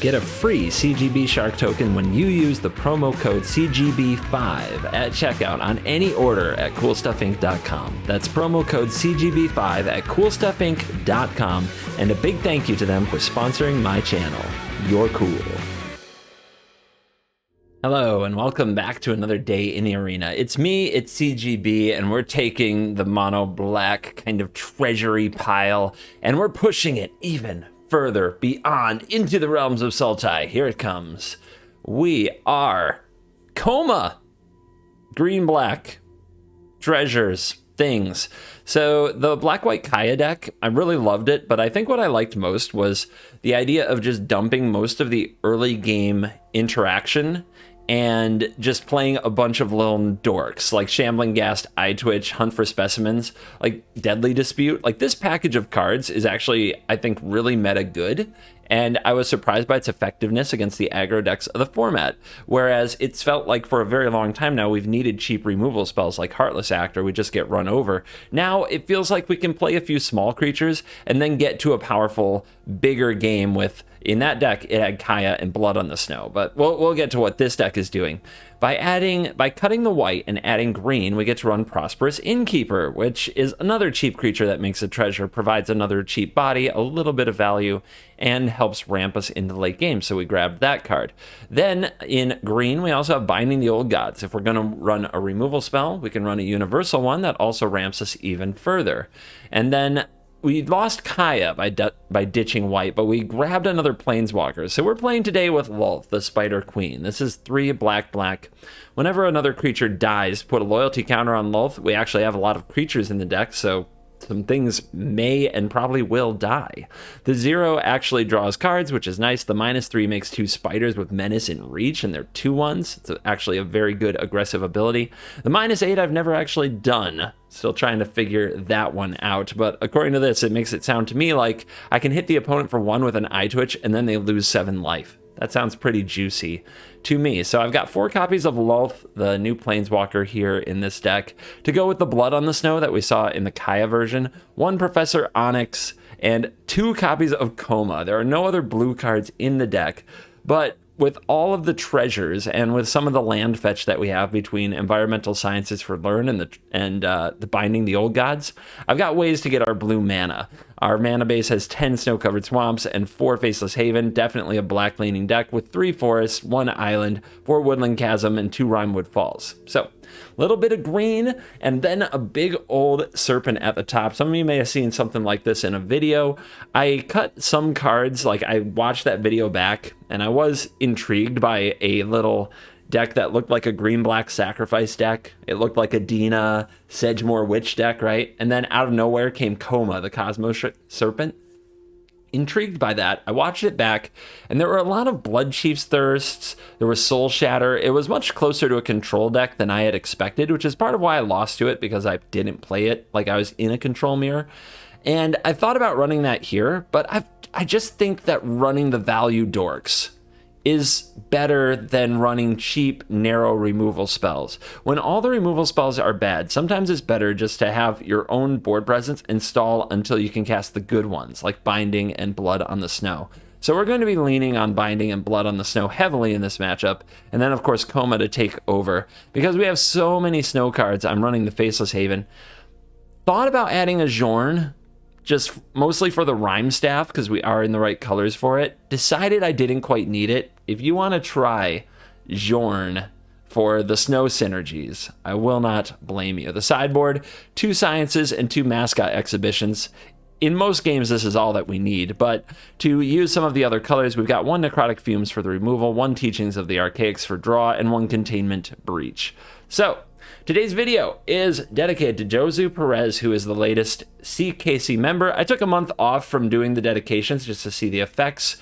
Get a free CGB Shark token when you use the promo code CGB5 at checkout on any order at CoolStuffInc.com. That's promo code CGB5 at CoolStuffInc.com. And a big thank you to them for sponsoring my channel. You're cool. Hello, and welcome back to another day in the arena. It's me, it's CGB, and we're taking the mono black kind of treasury pile, and we're pushing it even further beyond into the realms of Sultai. Here it comes. We are KOMA. Green-black. Treasures. Things. So the black-white Kaya deck, I really loved it, but I think what I liked most was the idea of just dumping most of the early game interaction and just playing a bunch of little dorks like Shambling Ghast, Eye Twitch, Hunt for Specimens, like Deadly Dispute. Like, this package of cards is actually, I think, really meta good, and I was surprised by its effectiveness against the aggro decks of the format, whereas it's felt like for a very long time now we've needed cheap removal spells like Heartless Act, or we just get run over. Now it feels like we can play a few small creatures and then get to a powerful, bigger game with, in that deck, it had Kaya and Blood on the Snow, but we'll get to what this deck is doing. By cutting the white and adding green, we get to run Prosperous Innkeeper, which is another cheap creature that makes a treasure, provides another cheap body, a little bit of value, and helps ramp us into the late game, so we grabbed that card. Then, in green, we also have Binding the Old Gods. If we're going to run a removal spell, we can run a universal one that also ramps us even further. And then we lost Kaya by ditching white, but we grabbed another Planeswalker. So we're playing today with Lolth, the Spider Queen. This is 3 black. Whenever another creature dies, put a loyalty counter on Lolth. We actually have a lot of creatures in the deck, so some things may and probably will die. The 0 actually draws cards, which is nice. The -3 makes 2 spiders with Menace and Reach, and they're 2/1s. It's actually a very good aggressive ability. The -8 I've never actually done. Still trying to figure that one out, but according to this, it makes it sound to me like I can hit the opponent for 1 with an Eye Twitch, and then they lose 7 life. That sounds pretty juicy to me. So I've got 4 copies of Lolth, the new Planeswalker, here in this deck, to go with the Blood on the Snow that we saw in the Kaya version, 1 Professor Onyx, and 2 copies of KOMA. There are no other blue cards in the deck, but with all of the treasures and with some of the land fetch that we have between Environmental Sciences for Learn and the Binding the Old Gods, I've got ways to get our blue mana. Our mana base has 10 Snow-Covered Swamps and 4 Faceless Haven, definitely a black-leaning deck with 3 forests, 1 island, 4 Woodland Chasm, and 2 Rimewood Falls. So, a little bit of green, and then a big old serpent at the top. Some of you may have seen something like this in a video. I cut some cards, like I watched that video back, and I was intrigued by a little deck that looked like a green-black sacrifice deck. It looked like a Dina Sedgemoor Witch deck, right? And then out of nowhere came KOMA, the Cosmos Serpent. Intrigued by that, I watched it back, and there were a lot of Blood Chief's Thirsts, there was Soul Shatter. It was much closer to a control deck than I had expected, which is part of why I lost to it, because I didn't play it like I was in a control mirror. And I thought about running that here, but I just think that running the value dorks is better than running cheap, narrow removal spells. When all the removal spells are bad, sometimes it's better just to have your own board presence install until you can cast the good ones, like Binding and Blood on the Snow. So we're going to be leaning on Binding and Blood on the Snow heavily in this matchup, and then of course KOMA to take over. Because we have so many snow cards, I'm running the Faceless Haven. Thought about adding a Xorn, just mostly for the Rhyme Staff, because we are in the right colors for it. Decided I didn't quite need it. If you want to try Xorn for the snow synergies, I will not blame you. The sideboard, 2 Sciences and 2 Mascot Exhibitions. In most games, this is all that we need, but to use some of the other colors, we've got 1 Necrotic Fumes for the removal, 1 Teachings of the Archaics for draw, and 1 Containment Breach. So, today's video is dedicated to Josu Perez, who is the latest CKC member. I took a month off from doing the dedications just to see the effects,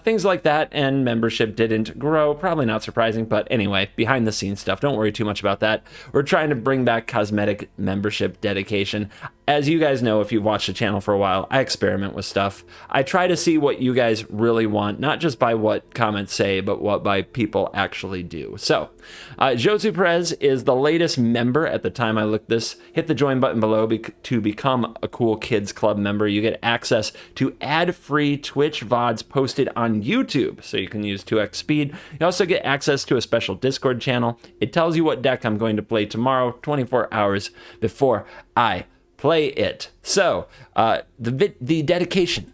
things like that, and membership didn't grow. Probably not surprising, but anyway, behind the scenes stuff. Don't worry too much about that. We're trying to bring back cosmetic membership dedication. As you guys know, if you've watched the channel for a while, I experiment with stuff. I try to see what you guys really want, not just by what comments say, but what by people actually do. So, Josu Perez is the latest member at the time I looked this, hit the join button below to become a Cool Kids Club member. You get access to ad-free Twitch VODs posted on YouTube, so you can use 2x speed. You also get access to a special Discord channel. It tells you what deck I'm going to play tomorrow, 24 hours before I play it. So, the dedication.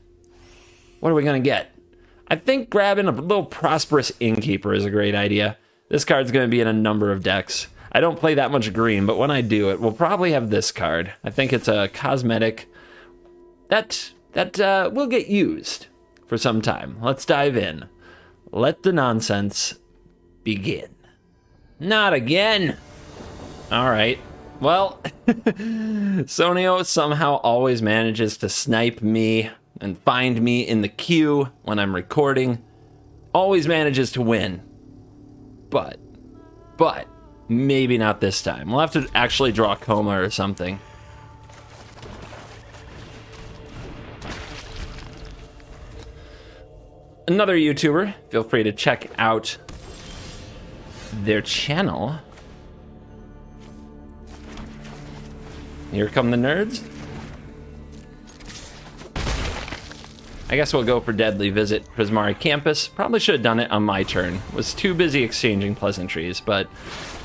What are we going to get? I think grabbing a little Prosperous Innkeeper is a great idea. This card's going to be in a number of decks. I don't play that much green, but when I do it, we'll probably have this card. I think it's a cosmetic that will get used for some time. Let's dive in. Let the nonsense begin. Not again. All right. Well, Sonio somehow always manages to snipe me and find me in the queue when I'm recording. Always manages to win. But maybe not this time. We'll have to actually draw KOMA or something. Another YouTuber, feel free to check out their channel. Here come the nerds. I guess we'll go for Deadly Visit Prismari Campus. Probably should have done it on my turn. Was too busy exchanging pleasantries, but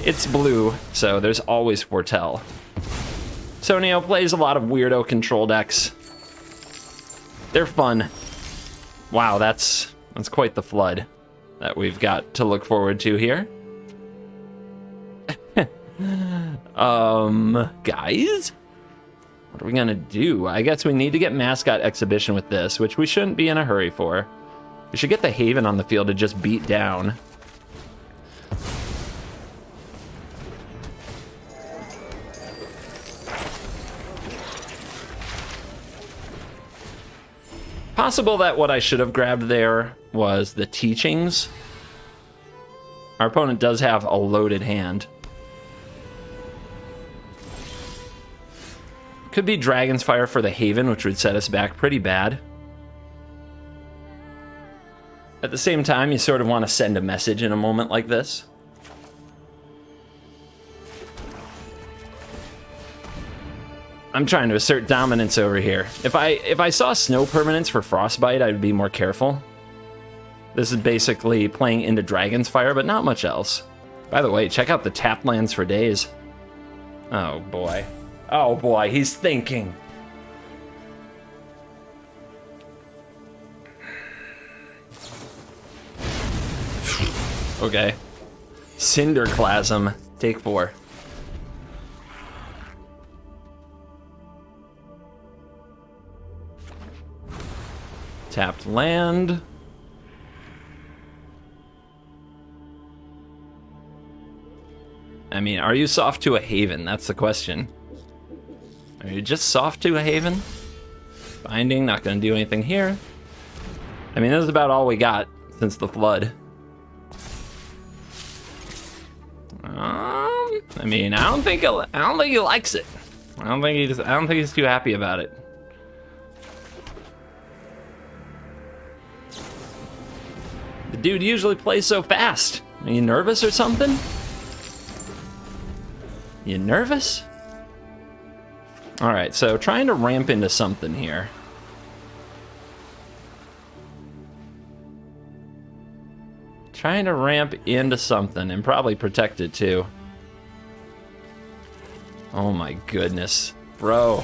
it's blue, so there's always Foretell. Sonio plays a lot of weirdo control decks. They're fun. Wow, that's quite the flood that we've got to look forward to here. Guys? What are we gonna do? I guess we need to get Mascot Exhibition with this, which we shouldn't be in a hurry for. We should get the Haven on the field to just beat down. Possible that what I should have grabbed there was the Teachings. Our opponent does have a loaded hand. Could be Dragon's Fire for the Haven, which would set us back pretty bad. At the same time, you sort of want to send a message in a moment like this. I'm trying to assert dominance over here. If I saw snow permanents for Frostbite, I'd be more careful. This is basically playing into Dragon's Fire, but not much else. By the way, check out the tap lands for days. Oh boy. Oh boy, he's thinking. Okay. Cinderclasm, take 4. Tapped land. I mean, are you soft to a Haven? That's the question. Are you just soft to a Haven? Binding, not going to do anything here. I mean, this is about all we got since the flood. I mean, I don't think he likes it. I don't think he's too happy about it. The dude usually plays so fast. Are you nervous or something? You nervous? All right, so trying to ramp into something here. Trying to ramp into something and probably protect it too. Oh my goodness, bro.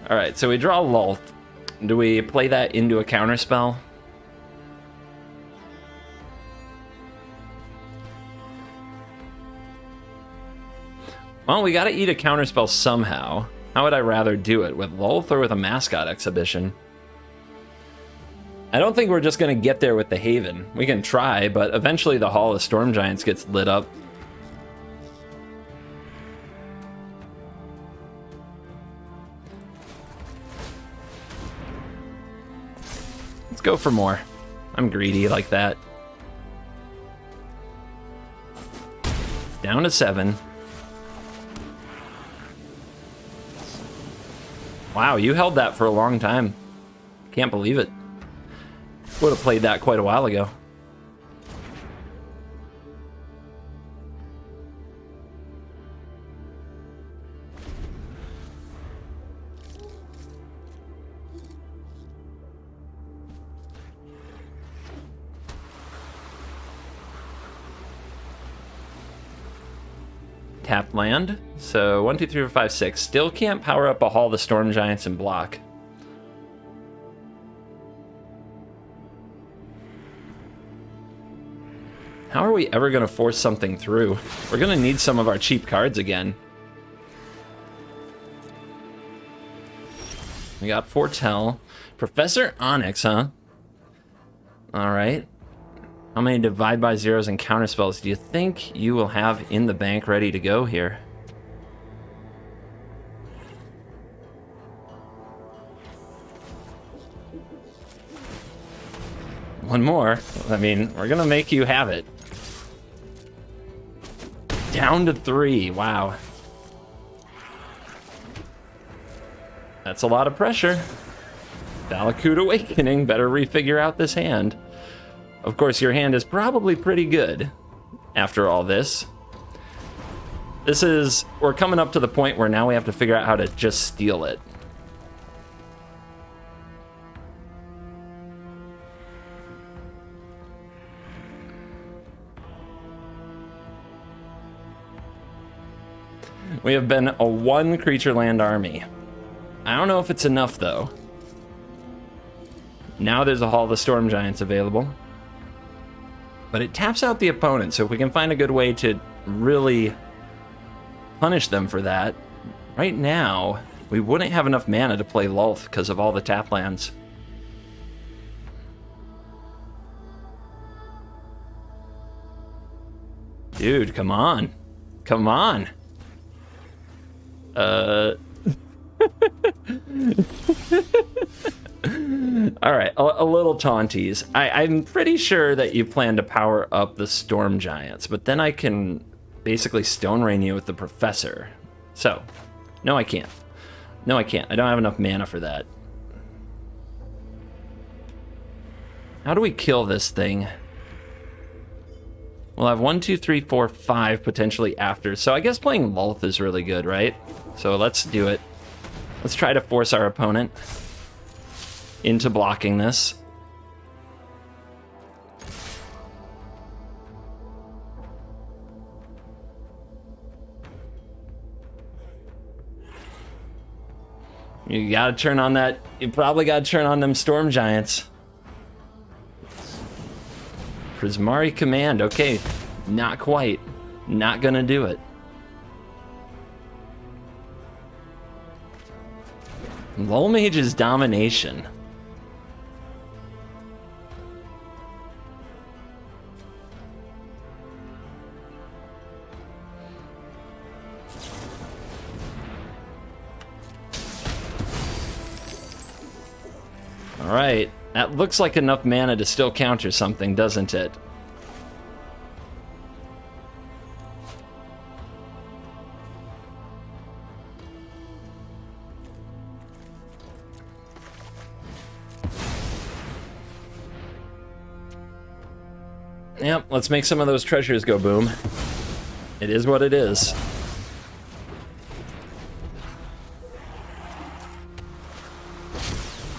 All right, so we draw Lulth. Do we play that into a counterspell? Well, we gotta eat a counterspell somehow. How would I rather do it, with Lulth or with a Mascot Exhibition? I don't think we're just gonna get there with the Haven. We can try, but eventually the Hall of Storm Giants gets lit up. Let's go for more. I'm greedy like that. Down to 7. Wow, you held that for a long time. Can't believe it. Would have played that quite a while ago. tap land. So 1, 2, 3, 4, 5, 6. Still can't power up a Hall of the Storm Giants and block. How are we ever going to force something through? We're going to need some of our cheap cards again. We got Foretell. Professor Onyx, huh? Alright. How many divide by zeros and counterspells do you think you will have in the bank ready to go here? One more. I mean, we're gonna make you have it. Down to 3. Wow. That's a lot of pressure. Valakut Awakening. Better refigure out this hand. Of course, your hand is probably pretty good after all this. We're coming up to the point where now we have to figure out how to just steal it. We have been a 1 creature land army. I don't know if it's enough though. Now there's a Hall of the Storm Giants available. But it taps out the opponent, so if we can find a good way to really punish them for that, right now, we wouldn't have enough mana to play Lulth because of all the tap lands. Dude, come on. Come on. Alright, a little taunties. I'm pretty sure that you plan to power up the Storm Giants, but then I can basically Stone Rain you with the Professor. So, no I can't. No I can't. I don't have enough mana for that. How do we kill this thing? We'll have 1, 2, 3, 4, 5 potentially after. So I guess playing Lulth is really good, right? So let's do it. Let's try to force our opponent into blocking this. You gotta turn on that. You probably gotta turn on them Storm Giants. Prismari Command. Okay, not quite. Not gonna do it. Lull Mage's Domination. Alright, that looks like enough mana to still counter something, doesn't it? Yep, let's make some of those treasures go boom. It is what it is.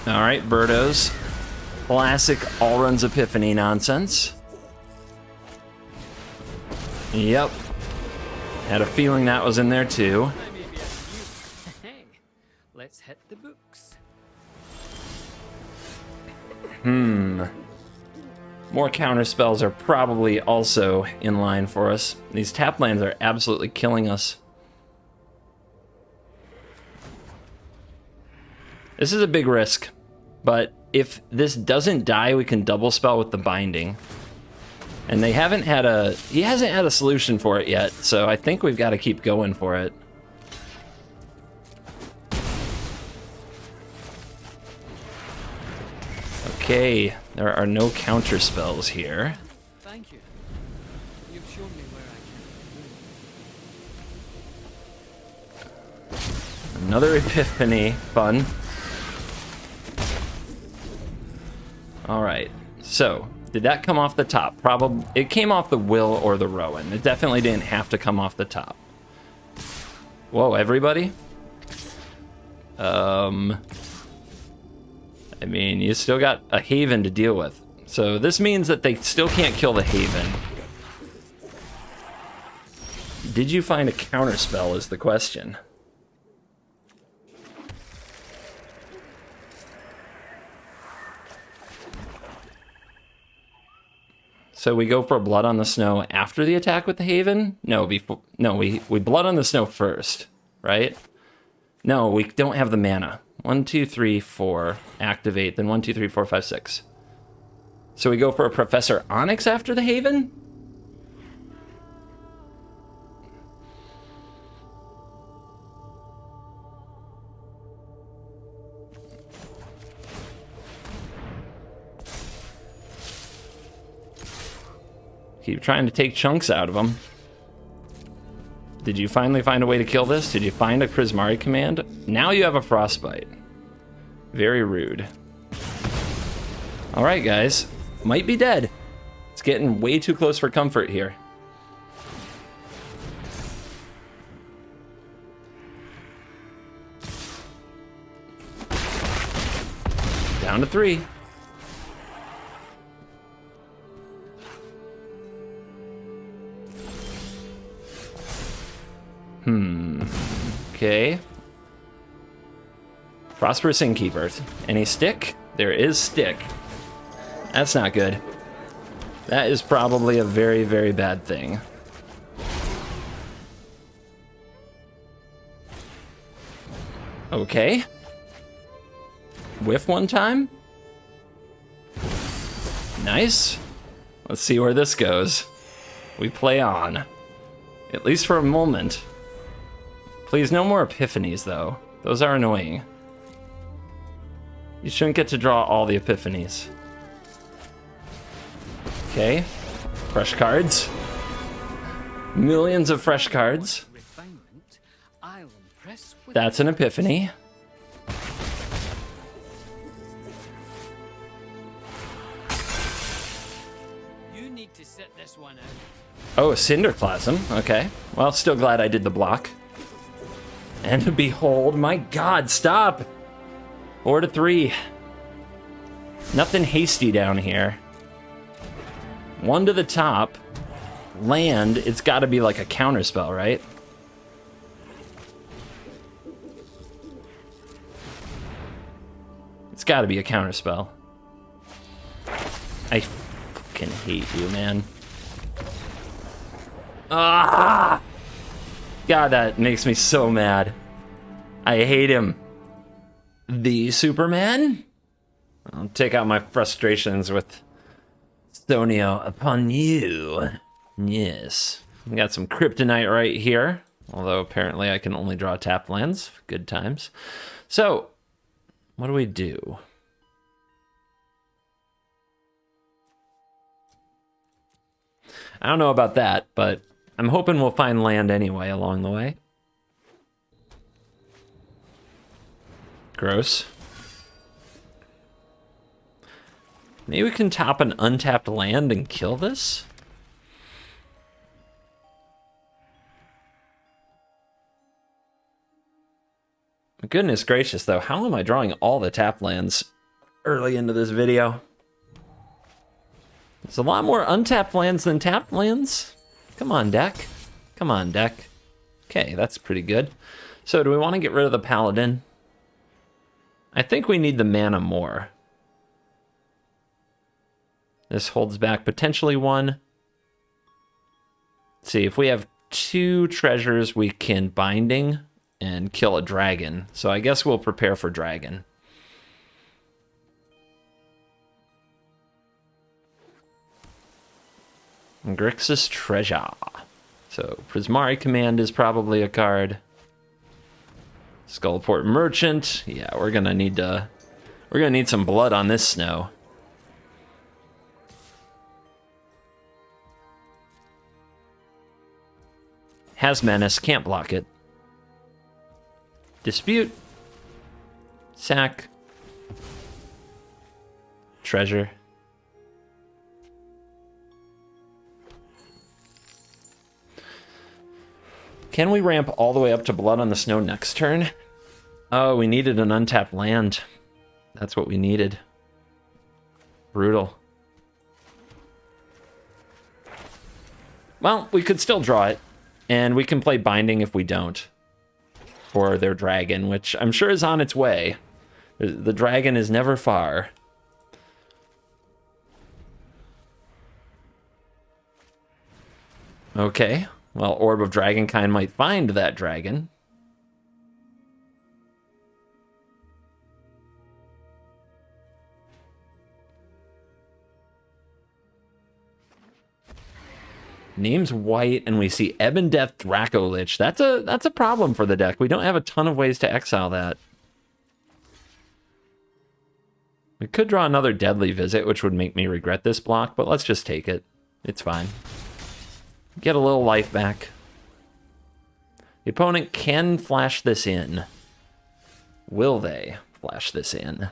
Alright, Birdos. Classic All-Runs Epiphany nonsense. Yep. Had a feeling that was in there too. Let's hit the books. More counter spells are probably also in line for us. These tap lands are absolutely killing us. This is a big risk, but if this doesn't die, we can double spell with the Binding. And he hasn't had a solution for it yet, so I think we've got to keep going for it. Okay, there are no counter spells here. Thank you. You've shown me where I can. Another Epiphany, fun. All right, so did that come off the top? Probably, it came off the Will or the Rowan. It definitely didn't have to come off the top. Whoa, everybody? I mean, you still got a Haven to deal with. So this means that they still can't kill the Haven. Did you find a counterspell is the question. So we go for Blood on the Snow after the attack with the Haven? No, we Blood on the Snow first, right? No, we don't have the mana. 1, 2, 3, 4, activate, then 1, 2, 3, 4, 5, 6. So we go for a Professor Onyx after the Haven? Keep trying to take chunks out of them. Did you finally find a way to kill this? Did you find a Prismari command? Now you have a Frostbite. Very rude. All right, guys. Might be dead. It's getting way too close for comfort here. Down to 3. Okay. Prosperous Innkeepers. Any stick? There is stick. That's not good. That is probably a very, very bad thing. Okay. Whiff one time. Nice. Let's see where this goes. We play on. At least for a moment. Please, no more epiphanies, though. Those are annoying. You shouldn't get to draw all the epiphanies. Okay. Fresh cards. Millions of fresh cards. That's an epiphany. You need to sit this one out. Oh, Cinderclasm. Okay. Well, still glad I did the block. And behold, my god, stop! 4 to 3. Nothing hasty down here. 1 to the top. Land, it's gotta be like a counterspell, right? It's gotta be a counterspell. I fucking hate you, man. Ah! God, that makes me so mad. I hate him. The Superman? I'll take out my frustrations with Stonio upon you. Yes. We got some kryptonite right here. Although apparently I can only draw tapped lands. Good times. So, what do we do? I don't know about that, but I'm hoping we'll find land anyway along the way. Gross. Maybe we can top an untapped land and kill this? Goodness gracious, though. How am I drawing all the tapped lands early into this video? There's a lot more untapped lands than tapped lands. Come on, deck. Come on, deck. Okay, that's pretty good. So do we want to get rid of the Paladin? I think we need the mana more. This holds back potentially 1. Let's see, if we have 2 treasures, we can Binding and kill a dragon. So I guess we'll prepare for dragon. Grixis Treasure. So Prismari Command is probably a card. Skullport Merchant. Yeah, we're gonna need some blood on this snow. Has Menace, can't block it. Dispute. Sack. Treasure. Can we ramp all the way up to Blood on the Snow next turn? Oh, we needed an untapped land. That's what we needed. Brutal. Well, we could still draw it. And we can play Binding if we don't. For their dragon, which I'm sure is on its way. The dragon is never far. Okay, well, Orb of Dragonkind might find that dragon. Name's white, and we see Ebon Death Dracolich. That's a problem for the deck. We don't have a ton of ways to exile that. We could draw another Deadly Visit, which would make me regret this block, but let's just take it. It's fine. Get a little life back. The opponent can flash this in. Will they flash this in?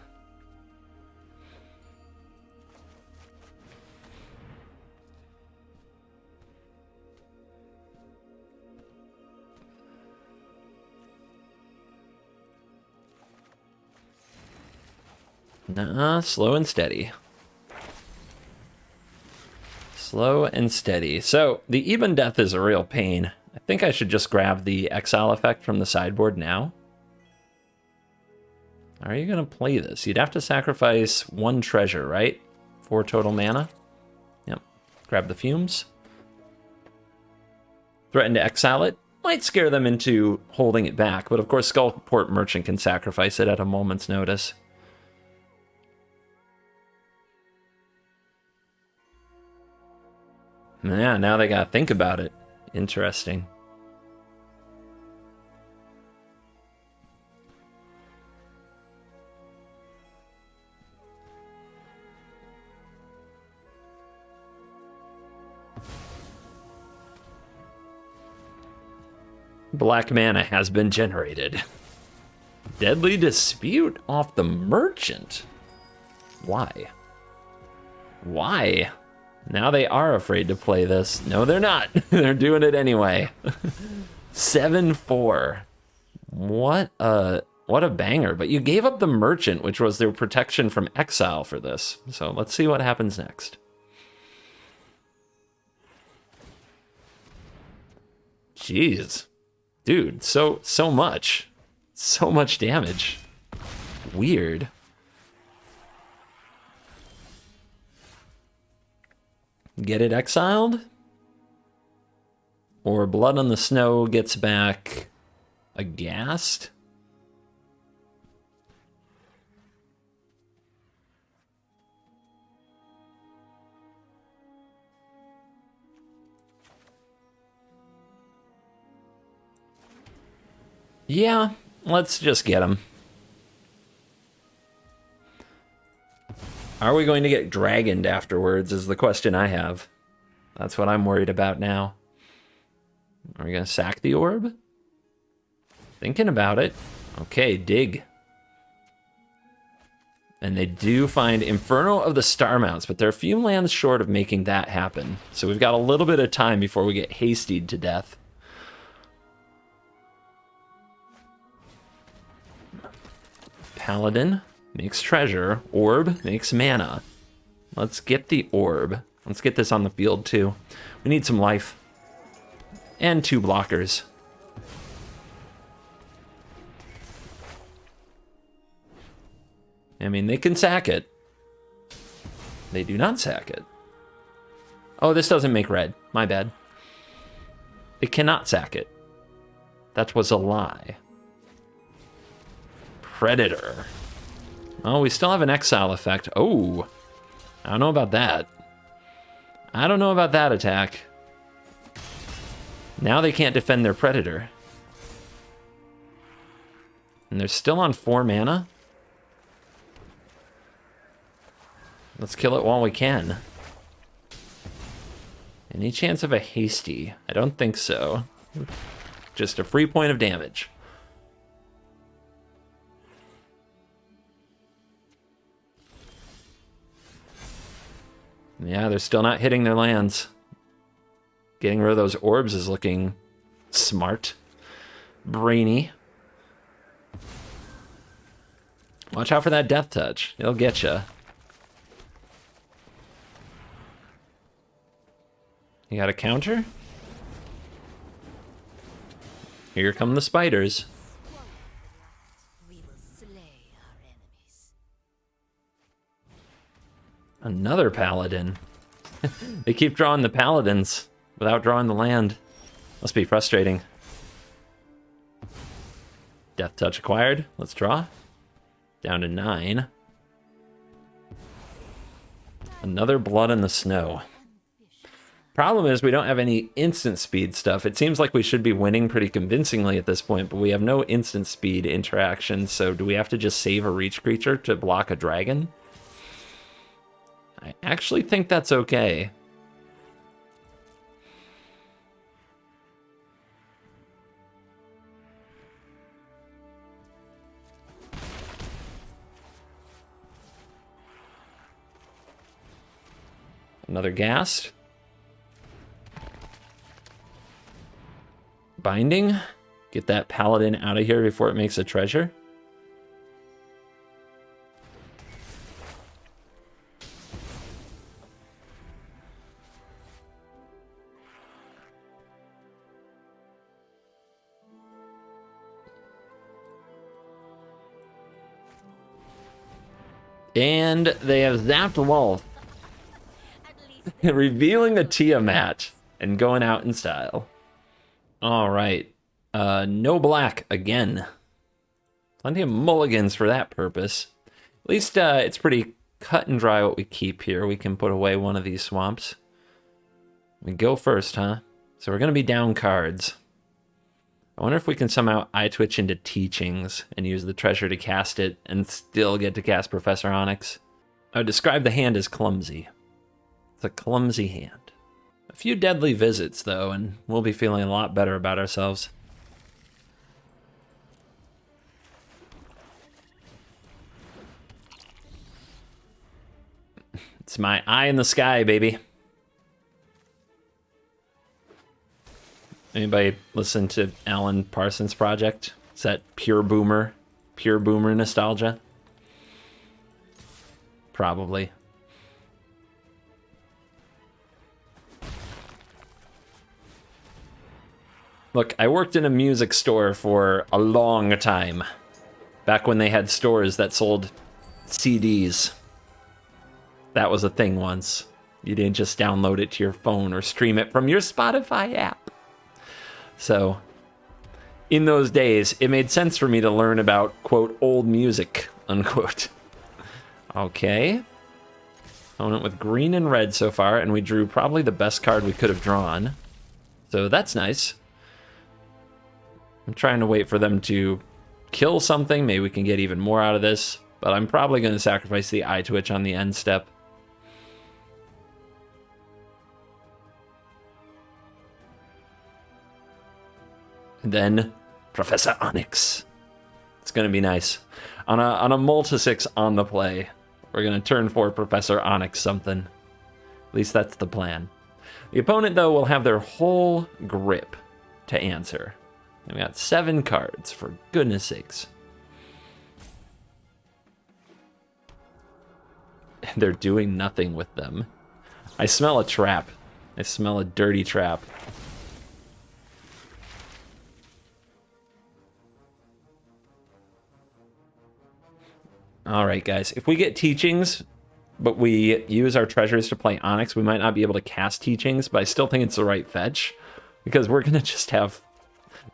Nah, slow and steady. Slow and steady. So, the Ebon Death is a real pain. I think I should just grab the exile effect from the sideboard now. How are you going to play this? You'd have to sacrifice 1 treasure, right? 4 total mana. Yep. Grab the fumes. Threaten to exile it. Might scare them into holding it back, but of course Skullport Merchant can sacrifice it at a moment's notice. Yeah, now they gotta think about it. Interesting. Black mana has been generated. Deadly Dispute off the Merchant. Why? Why? Now they are afraid to play this. No, they're not. They're doing it anyway. 7-4. What a banger. But you gave up the Merchant, which was their protection from exile for this. So let's see what happens next. Jeez. Dude, so much. So much damage. Weird. Get it exiled? Or Blood on the Snow gets back Aghast? Yeah, let's just get him. Are we going to get dragoned afterwards is the question I have. That's what I'm worried about now. Are we going to sack the orb? Thinking about it. Okay, dig. And they do find Inferno of the Starmounts, but they're a few lands short of making that happen. So we've got a little bit of time before we get hastied to death. Paladin makes treasure. Orb makes mana. Let's get the orb. Let's get this on the field too. We need some life. And 2 blockers. I mean, they can sack it. They do not sack it. Oh, this doesn't make red. My bad. It cannot sack it. That was a lie. Predator. Oh, we still have an exile effect. Oh, I don't know about that. I don't know about that attack. Now they can't defend their Predator. And they're still on 4 mana. Let's kill it while we can. Any chance of a hasty? I don't think so. Just a free point of damage. Yeah, they're still not hitting their lands. Getting rid of those orbs is looking smart. Brainy. Watch out for that Death Touch. It'll get you. You got a counter? Here come the spiders. We will slay our enemies. Another paladin. They keep drawing the paladins without drawing the land. Must be frustrating. Death touch acquired. Let's draw. Down to 9. Another blood in the snow. Problem is we don't have any instant speed stuff. It seems like we should be winning pretty convincingly at this point, but we have no instant speed interactions, so do we have to just save a reach creature to block a dragon? I actually think that's okay. Another ghast. Binding. Get that paladin out of here before it makes a treasure. And they have zapped Wolf, revealing a Tiamat and going out in style. All right. No black again. Plenty of mulligans for that purpose. At least it's pretty cut and dry what we keep here. We can put away one of these swamps. We go first, huh? So we're going to be down cards. I wonder if we can somehow eye twitch into teachings and use the treasure to cast it and still get to cast Professor Onyx. I would describe the hand as clumsy. It's a clumsy hand. A few deadly visits, though, and we'll be feeling a lot better about ourselves. It's my eye in the sky, baby. Anybody listen to Alan Parsons' Project? Is that pure boomer nostalgia? Probably. Look, I worked in a music store for a long time. Back when they had stores that sold CDs. That was a thing once. You didn't just download it to your phone or stream it from your Spotify app. So, in those days, it made sense for me to learn about, quote, old music, unquote. Okay. I went with green and red so far, and we drew probably the best card we could have drawn. So that's nice. I'm trying to wait for them to kill something. Maybe we can get even more out of this. But I'm probably going to sacrifice the eye twitch on the end step. And then Professor Onyx. It's going to be nice. On a multi-6 on the play, we're going to turn for Professor Onyx something. At least that's the plan. The opponent, though, will have their whole grip to answer. And we got 7 cards, for goodness sakes. And they're doing nothing with them. I smell a trap. I smell a dirty trap. All right, guys. If we get teachings, but we use our treasures to play Onyx, we might not be able to cast teachings, but I still think it's the right fetch, because we're going to just have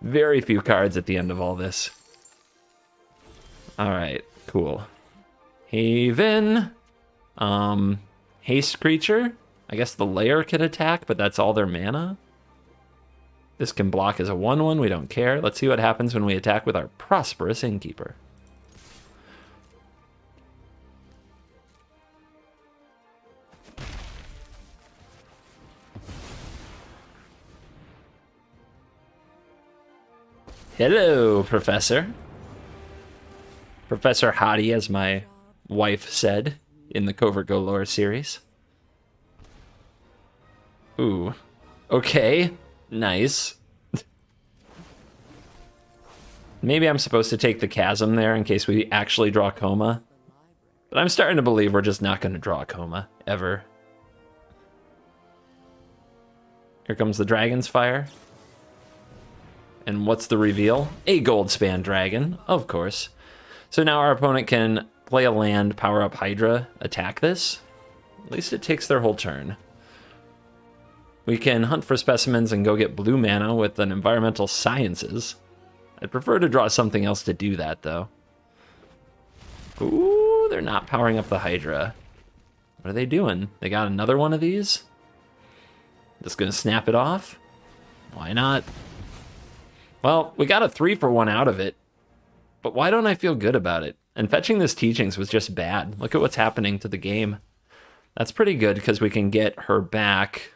very few cards at the end of all this. All right, cool. Haven. Haste creature. I guess the lair can attack, but that's all their mana. This can block as a 1/1. We don't care. Let's see what happens when we attack with our Prosperous Innkeeper. Hello, Professor. Professor Hottie, as my wife said in the CovertGoBlue series. Ooh. Okay. Nice. Maybe I'm supposed to take the chasm there in case we actually draw KOMA. But I'm starting to believe we're just not going to draw KOMA, ever. Here comes the Dragon's Fire. And what's the reveal? A gold span dragon, of course. So now our opponent can play a land, power up Hydra, attack this. At least it takes their whole turn. We can hunt for specimens and go get blue mana with an environmental sciences. I'd prefer to draw something else to do that, though. Ooh, they're not powering up the Hydra. What are they doing? They got another one of these? Just gonna snap it off? Why not? Well, we got a 3-for-1 out of it. But why don't I feel good about it? And fetching this Teachings was just bad. Look at what's happening to the game. That's pretty good because we can get her back.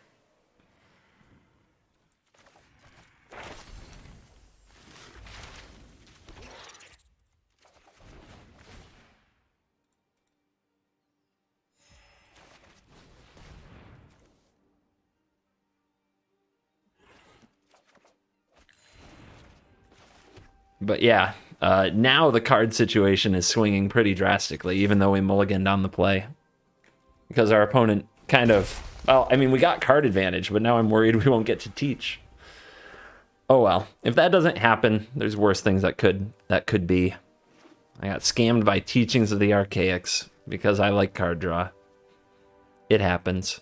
But yeah, now the card situation is swinging pretty drastically, even though we mulliganed on the play. Because our opponent kind of... Well, I mean, we got card advantage, but now I'm worried we won't get to teach. Oh well, if that doesn't happen, there's worse things that could be. I got scammed by Teachings of the Archaics because I like card draw. It happens.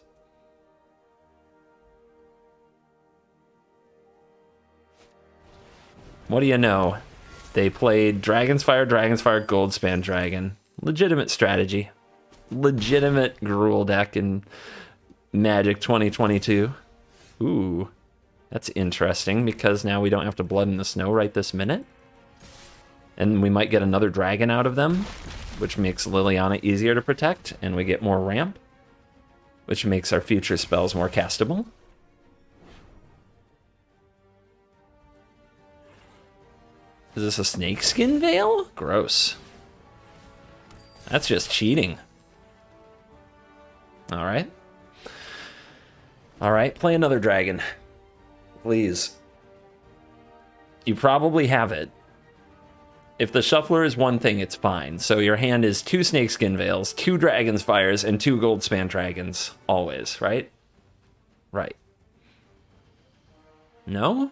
What do you know? They played Dragon's Fire, Goldspan Dragon. Legitimate strategy. Legitimate Gruul deck in Magic 2022. Ooh, that's interesting because now we don't have to Blood in the Snow right this minute. And we might get another dragon out of them, which makes Liliana easier to protect, and we get more ramp, which makes our future spells more castable. Is this a snakeskin veil? Gross. That's just cheating. All right. All right, play another dragon. Please. You probably have it. If the shuffler is one thing, it's fine. So your hand is 2 snakeskin veils, 2 dragon's fires, and 2 goldspan dragons. Always, right? Right. No?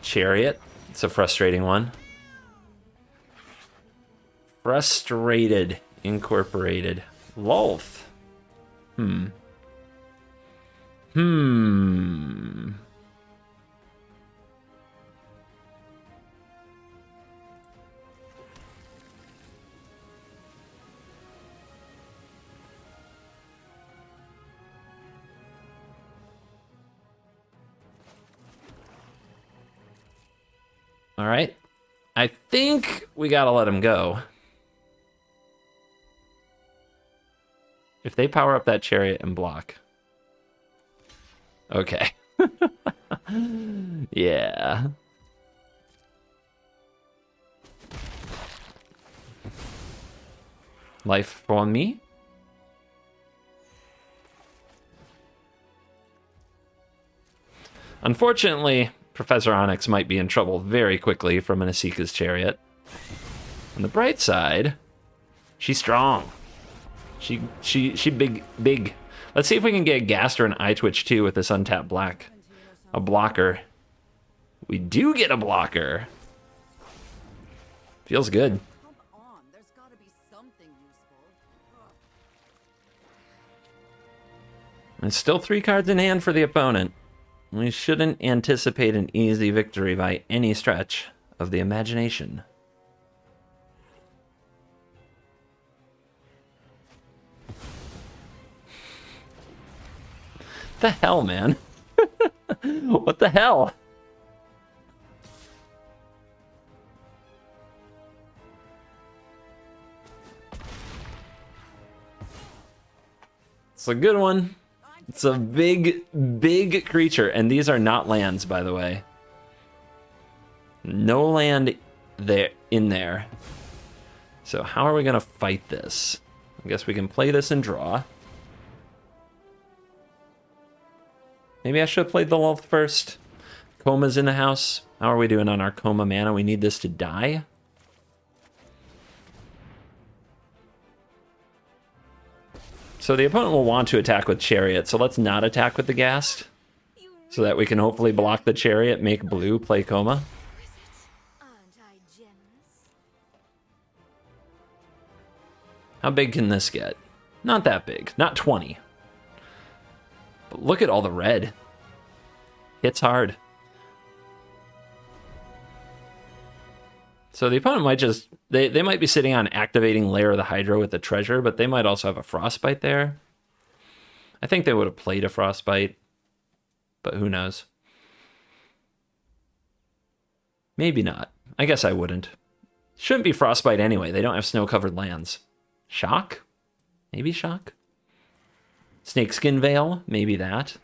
Chariot. It's a frustrating one. Frustrated. Incorporated. Lolth. All right. I think we gotta let him go. If they power up that chariot and block. Okay. Yeah. Life for me? Unfortunately, Professor Onyx might be in trouble very quickly from an Asika's chariot. On the bright side, she's strong. She big. Let's see if we can get a Ghast or an Eye Twitch too with this untapped black. A blocker. We do get a blocker. Feels good. Come on, there's gotta be something useful. And still 3 cards in hand for the opponent. We shouldn't anticipate an easy victory by any stretch of the imagination. The hell, man? What the hell? It's a good one. It's a big, big creature. And these are not lands, by the way. No land there in there. So how are we going to fight this? I guess we can play this and draw. Maybe I should have played the Lolth first. KOMA's in the house. How are we doing on our KOMA mana? We need this to die. So the opponent will want to attack with Chariot, so let's not attack with the Ghast, so that we can hopefully block the Chariot, make blue, play Koma. Aren't I generous? How big can this get? Not that big, not 20. But look at all the red. Hits hard. So the opponent might just, they might be sitting on activating Lair of the Hydra with the treasure, but they might also have a Frostbite there. I think they would have played a Frostbite, but who knows? Maybe not. I guess I wouldn't. Shouldn't be Frostbite anyway. They don't have snow-covered lands. Shock? Maybe Shock? Snakeskin Veil? Maybe that.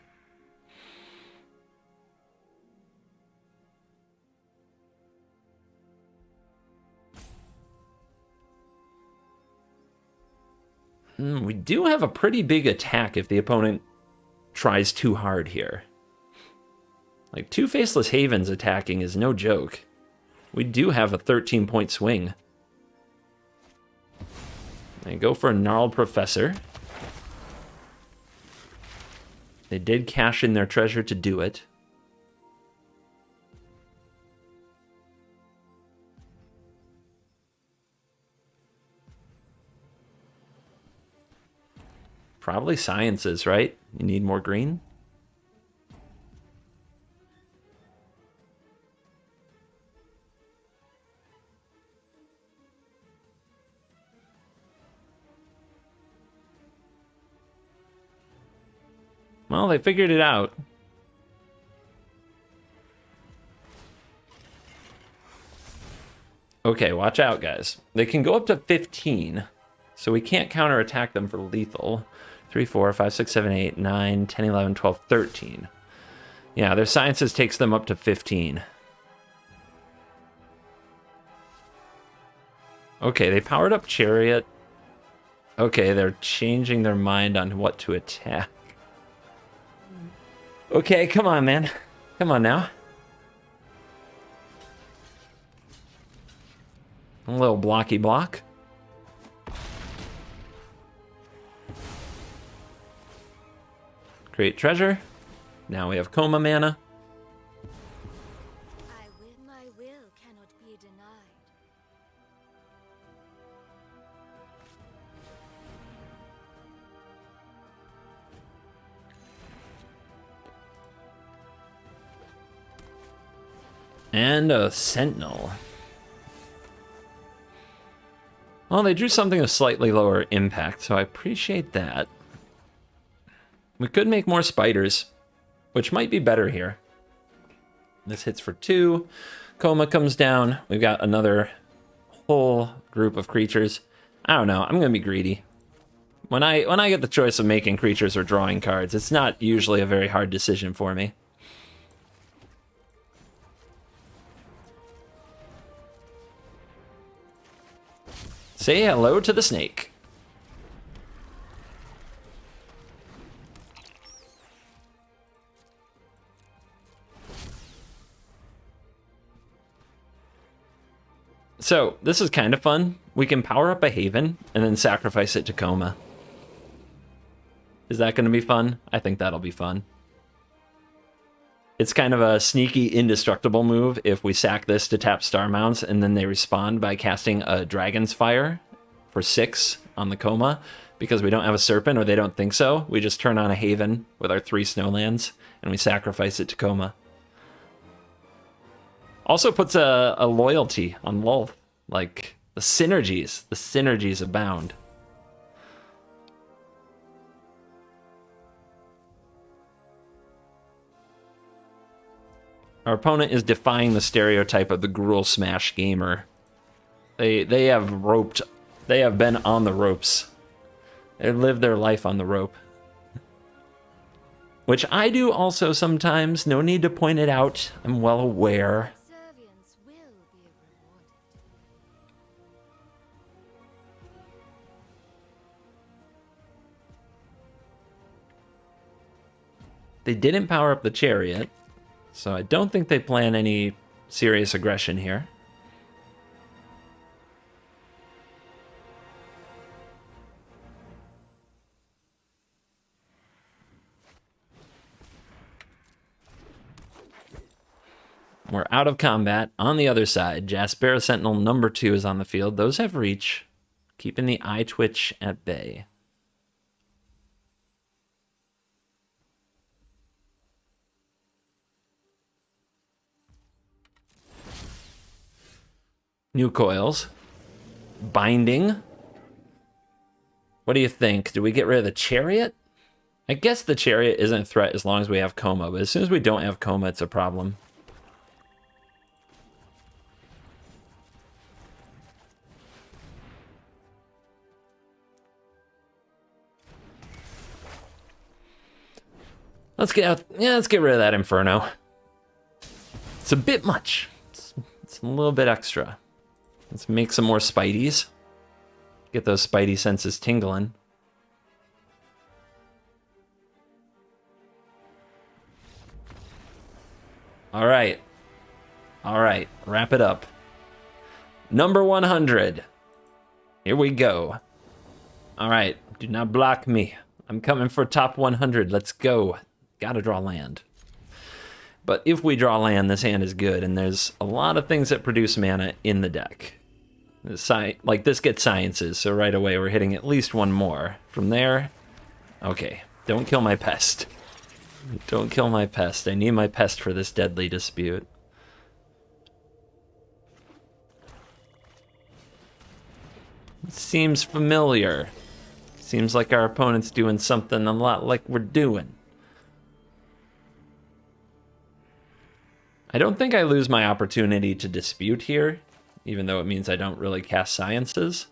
We do have a pretty big attack if the opponent tries too hard here. Like, 2 Faceless Havens attacking is no joke. We do have a 13-point swing. They go for a Gnarled Professor. They did cash in their treasure to do it. Probably Sciences, right? You need more green? Well, they figured it out. Okay, watch out, guys. They can go up to 15, so we can't counterattack them for lethal. 3, 4, 5, 6, 7, 8, 9, 10, 11, 12, 13. Yeah, their Sciences takes them up to 15. Okay, they powered up Chariot. Okay, they're changing their mind on what to attack. Okay, come on, man. Come on now. A little blocky block. Create treasure. Now we have Koma mana. My will cannot be denied. And a Sentinel. Well, they drew something of slightly lower impact, so I appreciate that. We could make more spiders, which might be better here. This hits for 2. Koma comes down. We've got another whole group of creatures. I don't know. I'm going to be greedy. When I get the choice of making creatures or drawing cards, it's not usually a very hard decision for me. Say hello to the snake. So, this is kind of fun. We can power up a Haven and then sacrifice it to Koma. Is that going to be fun? I think that'll be fun. It's kind of a sneaky, indestructible move if we sack this to tap Star Mounts and then they respond by casting a Dragon's Fire for 6 on the Koma. Because we don't have a Serpent or they don't think so, we just turn on a Haven with our 3 Snowlands and we sacrifice it to Koma. Also puts a loyalty on Lulth. Like, the synergies abound. Our opponent is defying the stereotype of the Gruul Smash gamer. They have been on the ropes. They lived their life on the rope. Which I do also sometimes, no need to point it out, I'm well aware. Subservience will be rewarded. They didn't power up the Chariot, so I don't think they plan any serious aggression here. We're out of combat. On the other side, Jaspera Sentinel number 2 is on the field. Those have reach, keeping the eye twitch at bay. New coils. Binding. What do you think? Do we get rid of the chariot? I guess the chariot isn't a threat as long as we have KOMA, but as soon as we don't have KOMA, it's a problem. Let's get out. Yeah, let's get rid of that Inferno. It's a bit much. It's a little bit extra. Let's make some more Spideys. Get those Spidey senses tingling. All right. All right. Wrap it up. Number 100. Here we go. All right. Do not block me. I'm coming for top 100. Let's go. Gotta draw land. But if we draw land, this hand is good, and there's a lot of things that produce mana in the deck. Like this gets sciences, so right away we're hitting at least one more. From there, okay, don't kill my pest. Don't kill my pest. I need my pest for this deadly dispute. Seems familiar. Seems like our opponent's doing something a lot like we're doing. I don't think I lose my opportunity to dispute here, even though it means I don't really cast sciences.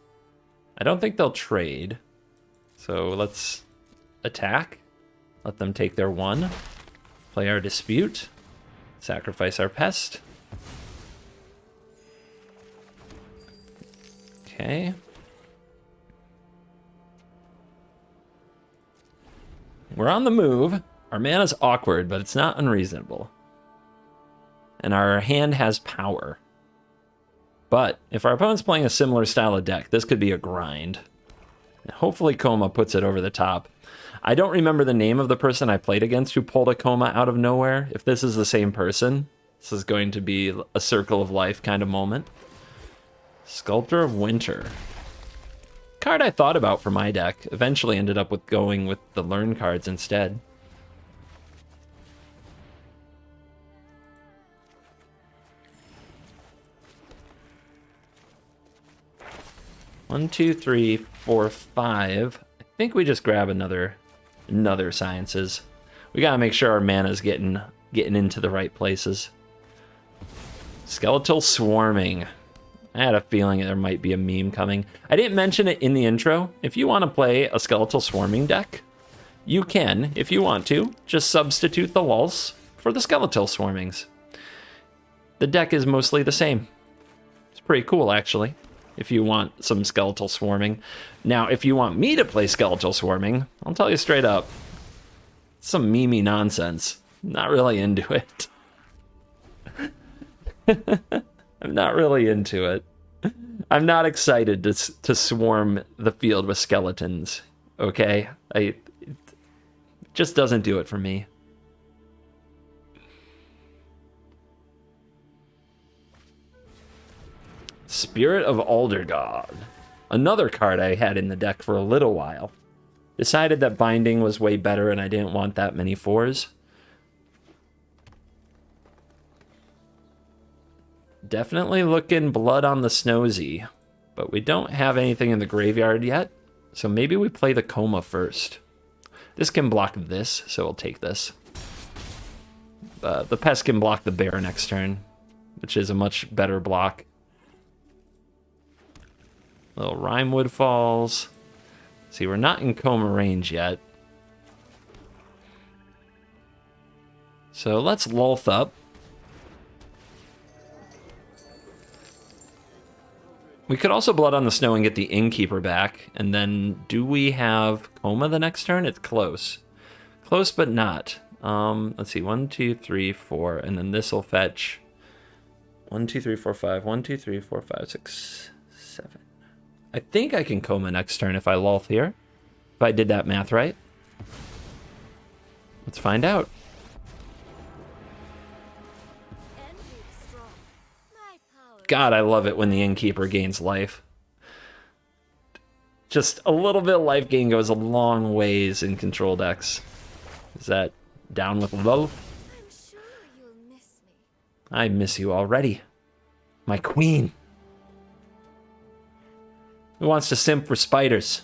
I don't think they'll trade. So let's attack. Let them take their 1. Play our dispute. Sacrifice our pest. Okay. We're on the move. Our mana's awkward, but it's not unreasonable. And our hand has power. But if our opponent's playing a similar style of deck, this could be a grind. Hopefully KOMA puts it over the top. I don't remember the name of the person I played against who pulled a KOMA out of nowhere. If this is the same person, this is going to be a circle of life kind of moment. Sculptor of Winter. Card I thought about for my deck. Eventually ended up with going with the learn cards instead. One, two, three, four, 5. I think we just grab another sciences. We gotta make sure our mana's getting into the right places. Skeletal Swarming. I had a feeling there might be a meme coming. I didn't mention it in the intro. If you want to play a Skeletal Swarming deck, you can, if you want to, just substitute the lulls for the Skeletal Swarmings. The deck is mostly the same. It's pretty cool, actually, if you want some Skeletal Swarming. Now, if you want me to play Skeletal Swarming, I'll tell you straight up, some memey nonsense. Not really into it. I'm not really into it. I'm not excited to swarm the field with skeletons, okay? It just doesn't do it for me. Spirit of Aldergod. Another card I had in the deck for a little while. Decided that binding was way better and I didn't want that many 4s. Definitely looking blood on the Snowy, but we don't have anything in the graveyard yet, so maybe we play the KOMA first. This can block this, so we'll take this. The pest can block the bear next turn, which is a much better block. Little Rimewood Falls. See, we're not in KOMA range yet. So let's Lulth up. We could also Blood on the Snow and get the Innkeeper back. And then, do we have KOMA the next turn? It's close. Close, but not. Let's see. 1, 2, 3, 4. And then this will fetch 1, 2, 3, 4, 5. 1, 2, 3, 4, 5, 6, 7. I think I can KOMA next turn if I Lulth here. If I did that math right. Let's find out. Envious God, I love it when the Innkeeper gains life. Just a little bit of life gain goes a long ways in control decks. Is that down with love? I'm sure you'll miss me. I miss you already. My queen. Who wants to simp for spiders?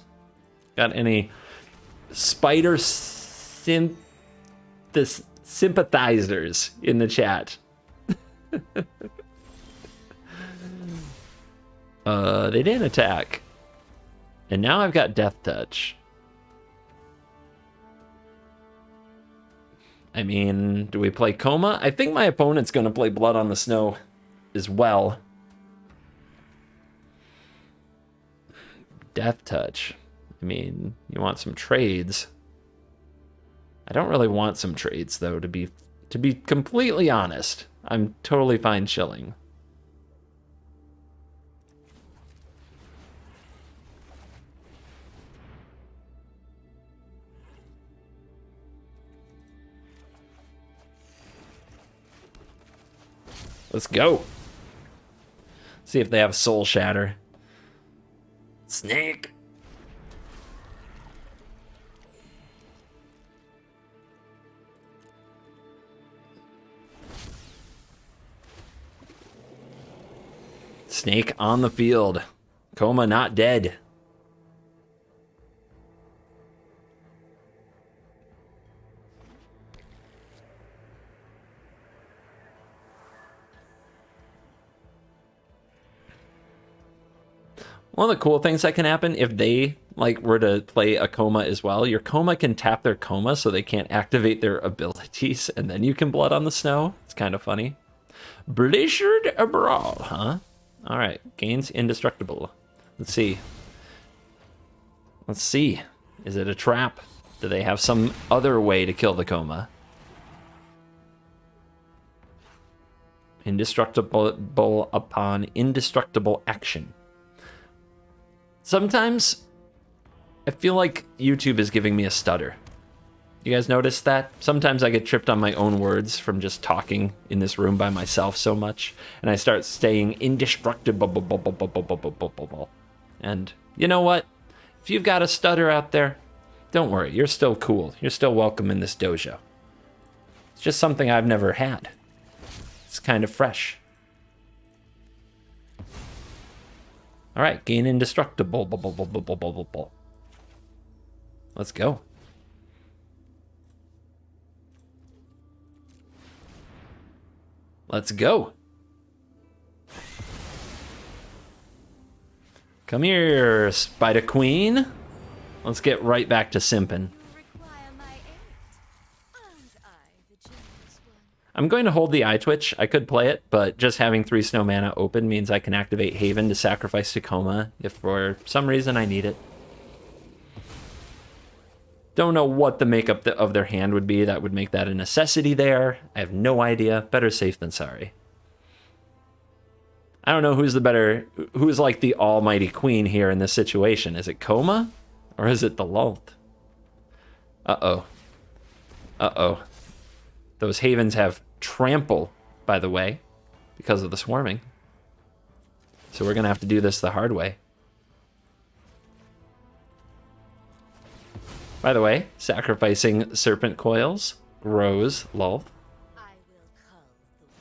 Got any spider sympathizers in the chat? They didn't attack. And now I've got Death Touch. I mean, do we play KOMA? I think my opponent's going to play Blood on the Snow as well. Death Touch. I mean, you want some trades. I don't really want some trades, though, to be completely honest. I'm totally fine chilling. Let's go. See if they have Soul Shatter. Snake. Snake on the field. KOMA not dead. One of the cool things that can happen if they were to play a KOMA as well, your KOMA can tap their KOMA so they can't activate their abilities, and then you can Blood on the Snow. It's kind of funny. Blizzard Brawl, huh? All right, gains indestructible. Let's see. Let's see. Is it a trap? Do they have some other way to kill the KOMA? Indestructible upon indestructible action. Sometimes I feel like YouTube is giving me a stutter. You guys notice that? Sometimes I get tripped on my own words from just talking in this room by myself so much, and I start saying indestructible. And you know what? If you've got a stutter out there, don't worry, you're still cool. You're still welcome in this dojo. It's just something I've never had. It's kind of fresh. All right, gain indestructible. Let's go. Let's go. Come here, Spider Queen. Let's get right back to simping. Require my aid. Aren't I the generous one? I'm going to hold the eye twitch. I could play it, but just having 3 snow mana open means I can activate Haven to sacrifice to KOMA if for some reason I need it. Don't know what the makeup of their hand would be that would make that a necessity there. I have no idea. Better safe than sorry. I don't know who's like the almighty queen here in this situation. Is it KOMA or is it the Lulth? Uh-oh. Uh-oh. Those Havens have trample, by the way, because of the swarming. So we're going to have to do this the hard way. By the way, sacrificing Serpent Coils grows Lulth. I will cull the weak.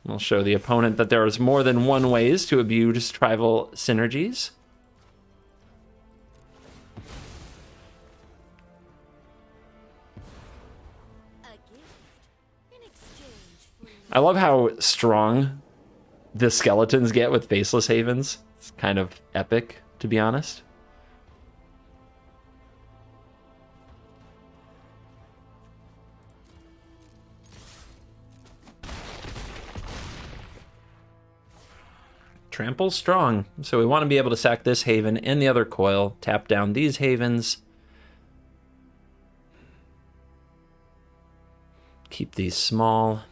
We'll show the opponent that there is more than one ways to abuse tribal synergies. A gift in exchange for I love how strong the skeletons get with Faceless Havens. It's kind of epic, to be honest. Trample's strong, so we want to be able to sack this Haven and the other coil, tap down these Havens. Keep these small.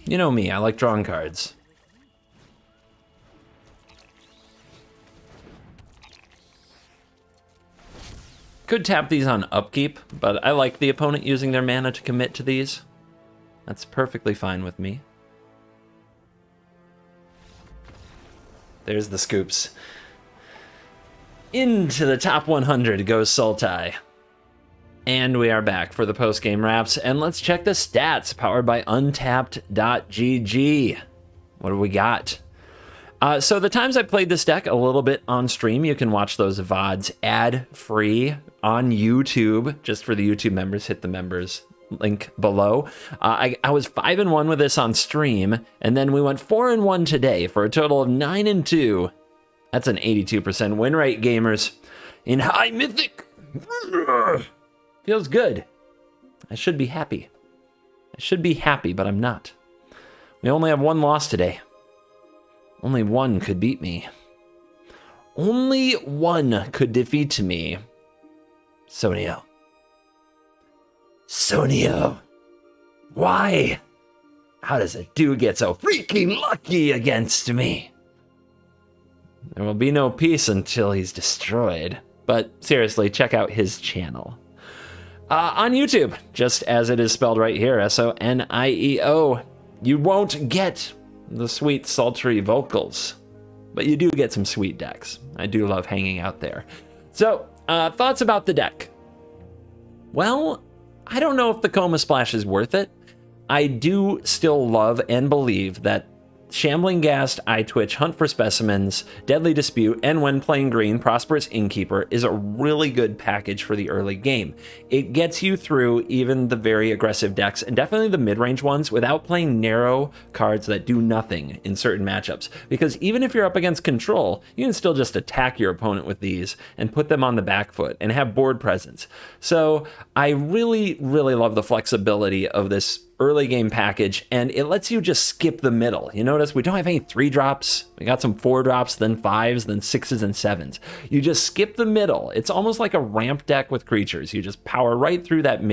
You know me, I like drawing cards. Could tap these on upkeep, but I like the opponent using their mana to commit to these. That's perfectly fine with me. There's the scoops. Into the top 100 goes Sultai. And we are back for the post-game wraps, and let's check the stats powered by Untapped.gg. What do we got? So the times I played this deck a little bit on stream, you can watch those VODs ad-free on YouTube. Just for the YouTube members, hit the members link below. I was 5-1 with this on stream, and then we went 4-1 today for a total of 9-2. That's an 82% win rate, gamers. In high Mythic. Feels good. I should be happy. I should be happy, but I'm not. We only have one loss today. Only one could beat me. Only one could defeat me. Sonio. Sonio. Why? How does a dude get so freaking lucky against me? There will be no peace until he's destroyed. But seriously, check out his channel. On YouTube, just as it is spelled right here, Sonio. You won't get the sweet, sultry vocals, but you do get some sweet decks. I do love hanging out there. So, thoughts about the deck? Well, I don't know if the KOMA Splash is worth it. I do still love and believe that Shambling Ghast, Eye Twitch, Hunt for Specimens, Deadly Dispute, and when playing green, Prosperous Innkeeper is a really good package for the early game. It gets you through even the very aggressive decks, and definitely the mid-range ones, without playing narrow cards that do nothing in certain matchups. Because even if you're up against control, you can still just attack your opponent with these and put them on the back foot and have board presence. So I really, really love the flexibility of this early game package, and it lets you just skip the middle. You notice we don't have any 3-drops. We got some 4-drops, then 5s, then 6s and 7s. You just skip the middle. It's almost like a ramp deck with creatures. You just power right through that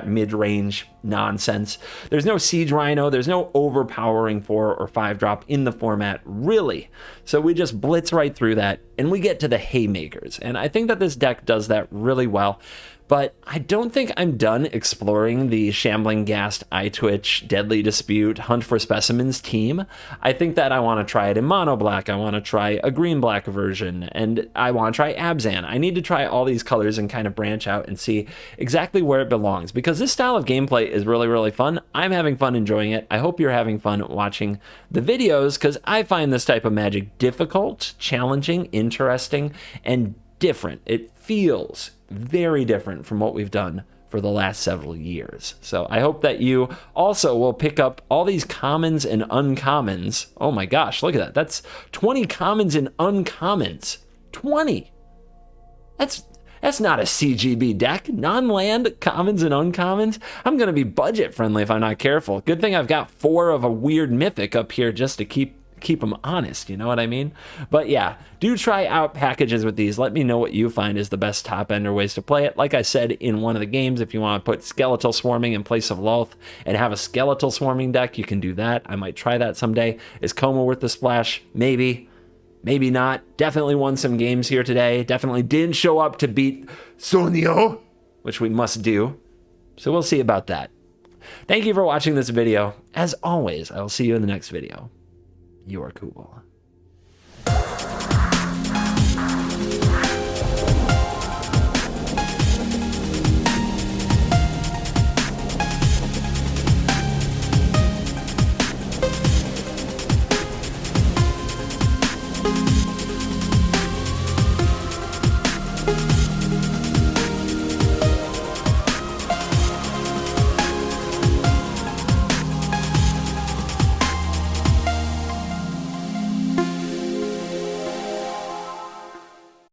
mid-range nonsense. There's no Siege Rhino. There's no overpowering 4 or 5-drop in the format, really. So we just blitz right through that, and we get to the haymakers. And I think that this deck does that really well. But I don't think I'm done exploring the Shambling Ghast, Eye Twitch, Deadly Dispute, Hunt for Specimens team. I think that I want to try it in mono black. I want to try a green-black version, and I want to try Abzan. I need to try all these colors and kind of branch out and see exactly where it belongs, because this style of gameplay is really, really fun. I'm having fun enjoying it. I hope you're having fun watching the videos, because I find this type of Magic difficult, challenging, interesting, and different. It feels very different from what we've done for the last several years. So I hope that you also will pick up all these commons and uncommons. Oh my gosh, look at that. That's 20 commons and uncommons. 20. That's not a CGB deck. Non-land commons and uncommons. I'm going to be budget friendly if I'm not careful. Good thing I've got 4 of a weird mythic up here just to keep them honest, you know what I mean? But yeah, do try out packages with these. Let me know what you find is the best top end or ways to play it. Like I said in one of the games, if you want to put Skeletal Swarming in place of Lolth and have a Skeletal Swarming deck, you can do that. I might try that someday. Is KOMA worth the splash? Maybe. Maybe not. Definitely won some games here today. Definitely didn't show up to beat Sonio, which we must do. So we'll see about that. Thank you for watching this video. As always, I will see you in the next video. You are cool.